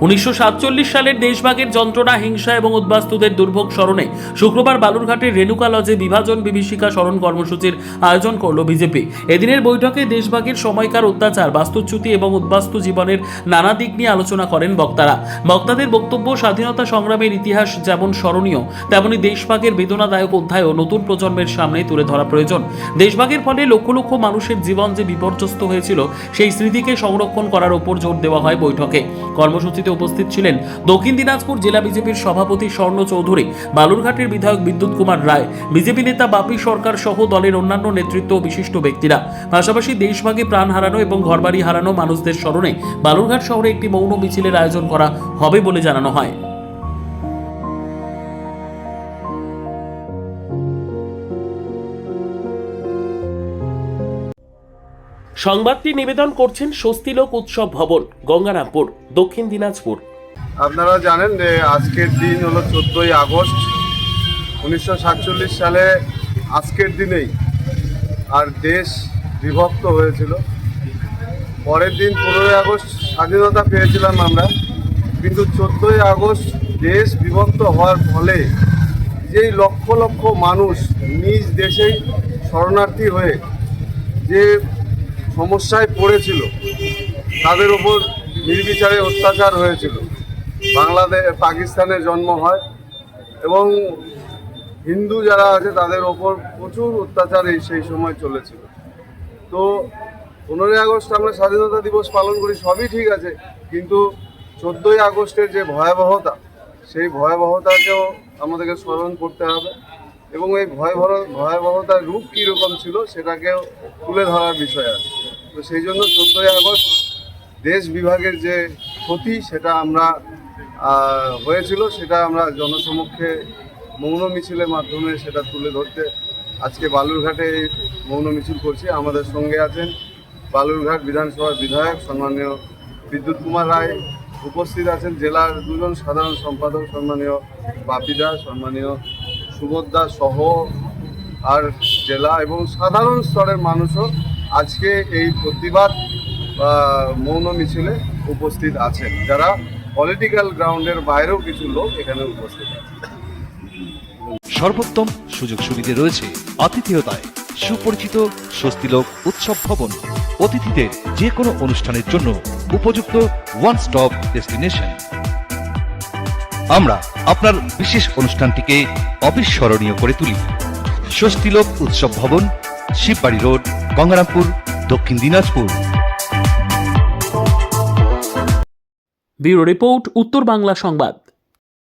1947 সালের দেশভাগের যন্ত্রণা, হিংসা এবং উদ্বাস্তুদের দুর্ভোগ স্মরণে শুক্রবার বালুরঘাটের রেণুকা লজে বিভাজন বিভীষিকা স্মরণ কর্মসূচির আয়োজন করল বিজেপি। এদিনের বৈঠকে দেশভাগের সময়কার অত্যাচার, বাস্তুচ্যুতি এবং উদ্বাস্তু জীবনের নানা দিক নিয়ে আলোচনা করেন বক্তারা। বক্তাদের বক্তব্য, স্বাধীনতা সংগ্রামের ইতিহাস যেমন স্মরণীয়, তেমনি দেশভাগের বেদনাদায়ক অধ্যায়ও নতুন প্রজন্মের সামনে তুলে ধরা প্রয়োজন। দেশভাগের ফলে লক্ষ লক্ষ মানুষের জীবন যে বিপর্যস্ত হয়েছিল, সেই স্মৃতিকে সংরক্ষণ করার উপর জোর দেওয়া হয় বৈঠকে। কর্মসূচিতে উপস্থিত ছিলেন দক্ষিণ দিনাজপুর জেলা বিজেপির সভাপতি স্বর্ণ চৌধুরী, বালুরঘাটের বিধায়ক বিদ্যুৎ কুমার রায়, বিজেপি নেতা বাপি সরকার সহ দলের অন্যান্য নেতৃত্ব ও বিশিষ্ট ব্যক্তিরা। পাশাপাশি দেশভাগে প্রাণ হারানো এবং ঘরবাড়ি হারানো মানুষদের স্মরণে বালুরঘাট শহরে একটি মৌন মিছিলের আয়োজন করা হবে বলে জানানো হয়। সংবাদটি নিবেদন করছেন স্বস্তিলোক উৎসব ভবন, গঙ্গারামপুর, দক্ষিণ দিনাজপুর। আপনারা জানেন যে আজকের দিন হলো 14ই আগস্ট 1947 সালে। আজকের দিনেই আর দেশ বিভক্ত হয়েছিল। পরের দিন 15ই আগস্ট স্বাধীনতা পেয়েছিলাম আমরা, কিন্তু 14ই আগস্ট দেশ বিভক্ত হওয়ার ফলে যেই লক্ষ লক্ষ মানুষ নিজ দেশেই শরণার্থী হয়ে যে সমস্যায় পড়েছিল, তাদের ওপর নির্বিচারে অত্যাচার হয়েছিল। পাকিস্তানের জন্ম হয় এবং হিন্দু যারা আছে তাদের ওপর প্রচুর অত্যাচার সেই সময় চলেছিল। তো 15ই আগস্ট আমরা স্বাধীনতা দিবস পালন করি, সবই ঠিক আছে, কিন্তু 14ই আগস্টের যে ভয়াবহতা, সেই ভয়াবহতাকেও আমাদেরকে স্মরণ করতে হবে এবং এই ভয়াবহতার রূপ কীরকম ছিল সেটাকেও তুলে ধরার বিষয় আছে। তো সেই জন্য 14ই আগস্ট দেশ বিভাগের যে ক্ষতি সেটা আমরা হয়েছিল, সেটা আমরা জনসমক্ষে মৌন মিছিলের মাধ্যমে সেটা তুলে ধরতে আজকে বালুরঘাটে মৌন মিছিল করছি। আমাদের সঙ্গে আছেন বালুরঘাট বিধানসভার বিধায়ক সম্মানীয় বিদ্যুৎ কুমার রায়, উপস্থিত আছেন জেলার দুজন সাধারণ সম্পাদক সম্মানীয় বাপিদা, সম্মানীয় সুবোধদা সহ আর জেলা এবং সাধারণ স্তরের মানুষও আজকে এই প্রতিবাদ মৌন মিছিলে উপস্থিত আছেন, যারা পলিটিক্যাল গ্রাউন্ডের বাইরেও কিছু লোক এখানে উপস্থিত আছে। সর্বোত্তম সুযোগ সুবিধে রয়েছে আতিথেয়তায়। সুপরিচিত স্বস্তিলোক উৎসব ভবন, অতিথিদের যে কোনো অনুষ্ঠানের জন্য উপযুক্ত ওয়ান স্টপ ডেস্টিনেশন। আমরা আপনার বিশেষ অনুষ্ঠানটিকে অবিস্মরণীয় করে তুলি। স্বস্তিলোক উৎসব ভবন, শিববাড়ি রোড, গঙ্গারামপুর, দক্ষিণ দিনাজপুর। ব্যুরো রিপোর্ট, উত্তর বাংলা সংবাদ।